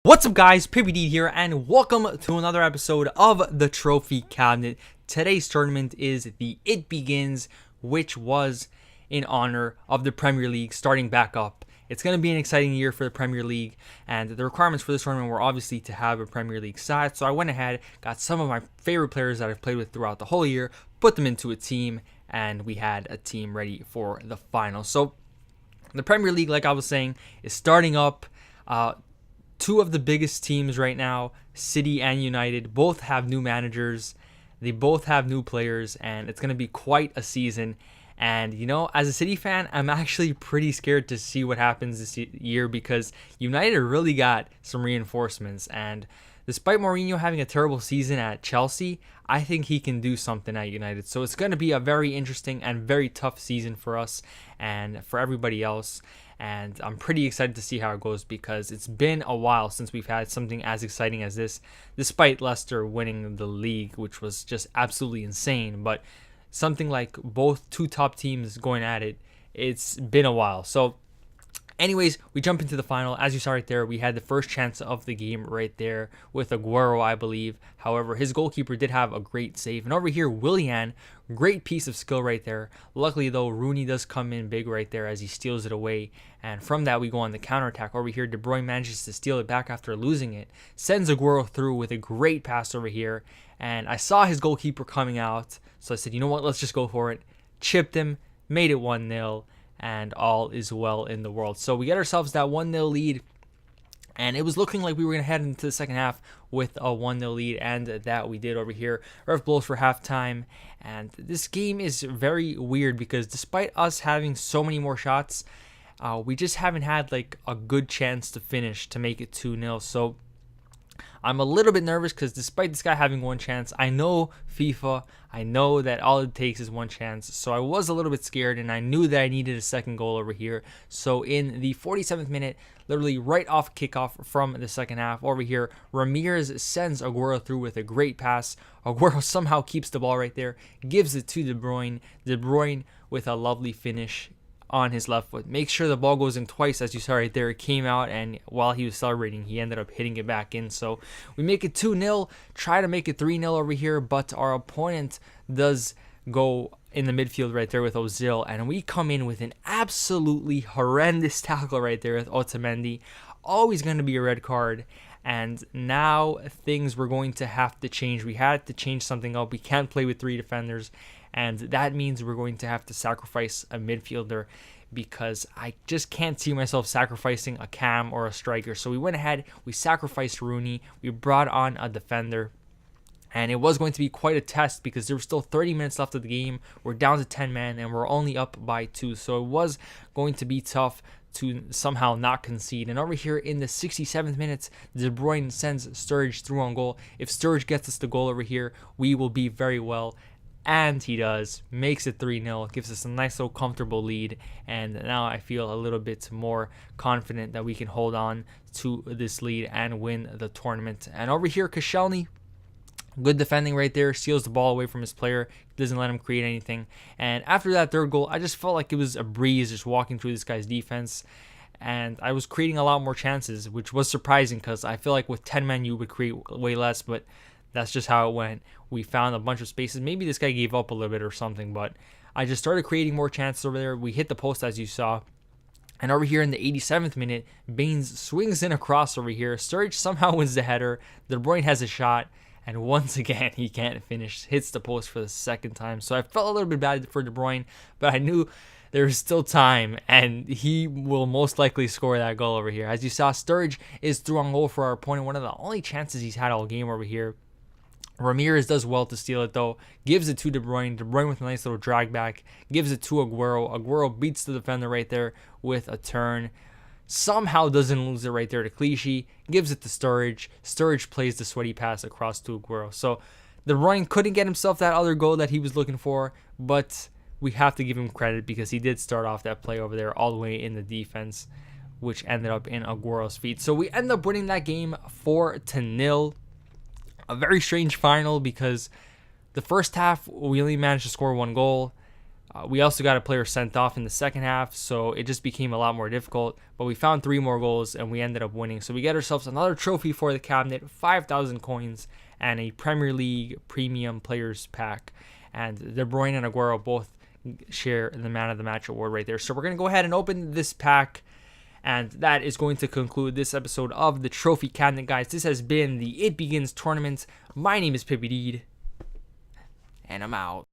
What's up guys, PPD here and welcome to another episode of the Trophy Cabinet. Today's tournament is the It Begins, which was in honor of the Premier League starting back up. It's going to be an exciting year for the Premier League, and the requirements for this tournament were obviously to have a Premier League side, so I went ahead, got some of my favorite players that I've played with throughout the whole year, put them into a team, and we had a team ready for the final. So the Premier League, like I was saying, is starting up. Two of the biggest teams right now, City and United, both have new managers. They both have new players, and it's going to be quite a season. And, you know, as a City fan, I'm actually pretty scared to see what happens this year because United really got some reinforcements. And despite Mourinho having a terrible season at Chelsea, I think he can do something at United. So it's going to be a very interesting and very tough season for us and for everybody else. And I'm pretty excited to see how it goes because it's been a while since we've had something as exciting as this, despite Leicester winning the league, which was just absolutely insane. But something like both two top teams going at it, it's been a while. So anyways, we jump into the final. As you saw right there, we had the first chance of the game right there with Aguero, I believe. However, his goalkeeper did have a great save. And over here, Willian, great piece of skill right there. Luckily, though, Rooney does come in big right there as he steals it away. And from that, we go on the counterattack. Over here, De Bruyne manages to steal it back after losing it. Sends Aguero through with a great pass over here. And I saw his goalkeeper coming out. So I said, you know what, let's just go for it. Chipped him, made it 1-0. And all is well in the world. So we get ourselves that 1-0 lead, and it was looking like we were going to head into the second half with a 1-0 lead, and that we did over here. Ref blows for halftime, and this game is very weird because despite us having so many more shots, we just haven't had like a good chance to finish to make it 2-0. So I'm a little bit nervous because despite this guy having one chance, I know FIFA, I know that all it takes is one chance. So I was a little bit scared and I knew that I needed a second goal over here. So in the 47th minute, literally right off kickoff from the second half, over here, Ramirez sends Aguero through with a great pass. Aguero somehow keeps the ball right there, gives it to De Bruyne. De Bruyne with a lovely finish on his left foot. Make sure the ball goes in twice, as you saw right there. It came out, and while he was celebrating, he ended up hitting it back in. So we make it 2-0, try to make it 3-0 over here, but our opponent does go in the midfield right there with Ozil, and we come in with an absolutely horrendous tackle right there with Otamendi. Always going to be a red card. And now things were going to have to change. We had to change something up. We can't play with three defenders. And that means we're going to have to sacrifice a midfielder because I just can't see myself sacrificing a cam or a striker. So we went ahead, we sacrificed Rooney, we brought on a defender. And it was going to be quite a test because there were still 30 minutes left of the game. We're down to 10 men and we're only up by 2. So it was going to be tough to somehow not concede. And over here in the 67th minutes, De Bruyne sends Sturridge through on goal. If Sturridge gets us the goal over here, we will be very well. And he does, makes it 3-0, gives us a nice little comfortable lead, and now I feel a little bit more confident that we can hold on to this lead and win the tournament. And over here, Koscielny, good defending right there, steals the ball away from his player, doesn't let him create anything. And after that third goal, I just felt like it was a breeze just walking through this guy's defense. And I was creating a lot more chances, which was surprising because I feel like with 10 men you would create way less, but that's just how it went. We found a bunch of spaces. Maybe this guy gave up a little bit or something, but I just started creating more chances over there. We hit the post as you saw. And over here in the 87th minute, Baines swings in a cross over here. Sturridge somehow wins the header. De Bruyne has a shot. And once again, he can't finish. Hits the post for the second time. So I felt a little bit bad for De Bruyne, but I knew there was still time, and he will most likely score that goal over here. As you saw, Sturridge is through on goal for our opponent. One of the only chances he's had all game over here. Ramirez does well to steal it though, gives it to De Bruyne. De Bruyne with a nice little drag back, gives it to Aguero. Aguero beats the defender right there with a turn. Somehow doesn't lose it right there to Clichy, gives it to Sturridge. Sturridge plays the sweaty pass across to Aguero. So De Bruyne couldn't get himself that other goal that he was looking for, but we have to give him credit because he did start off that play over there all the way in the defense, which ended up in Aguero's feet. So we end up winning that game 4-0. A very strange final because the first half we only managed to score one goal. We also got a player sent off in the second half, so it just became a lot more difficult. But we found 3 more goals, and we ended up winning. So we get ourselves another trophy for the cabinet, 5,000 coins, and a Premier League Premium Players Pack. And De Bruyne and Aguero both share the Man of the Match award right there. So we're going to go ahead and open this pack. And that is going to conclude this episode of the Trophy Cabinet, guys. This has been the It Begins tournament. My name is Pippi Deed, and I'm out.